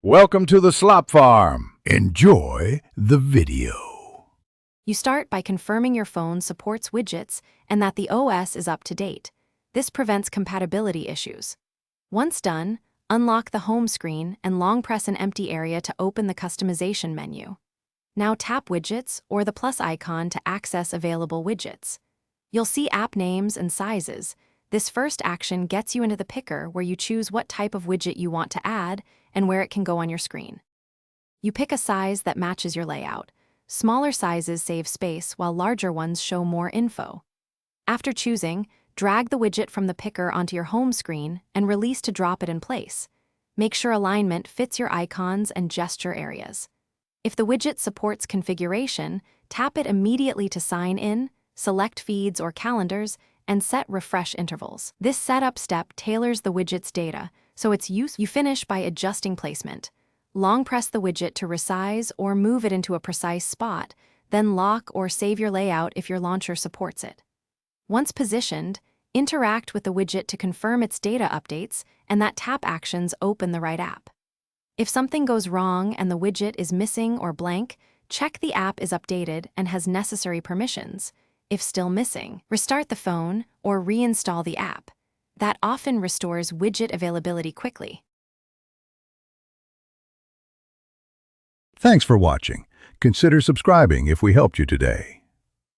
Welcome to the Slop Farm. Enjoy the video. You start by confirming your phone supports widgets and that the OS is up to date. This prevents compatibility issues. Once done, unlock the home screen and long press an empty area to open the customization menu. Now tap Widgets or the plus icon to access available widgets. You'll see app names and sizes. This first action gets you into the picker where you choose what type of widget you want to add and where it can go on your screen. You pick a size that matches your layout. Smaller sizes save space while larger ones show more info. After choosing, drag the widget from the picker onto your home screen and release to drop it in place. Make sure alignment fits your icons and gesture areas. If the widget supports configuration, tap it immediately to sign in, select feeds or calendars, and set refresh intervals. This setup step tailors the widget's data, so its use. You finish by adjusting placement. Long press the widget to resize or move it into a precise spot, then lock or save your layout if your launcher supports it. Once positioned, interact with the widget to confirm its data updates and that tap actions open the right app. If something goes wrong and the widget is missing or blank, check the app is updated and has necessary permissions. If still missing, restart the phone or reinstall the app. That often restores widget availability quickly. Thanks for watching. Consider subscribing if we helped you today.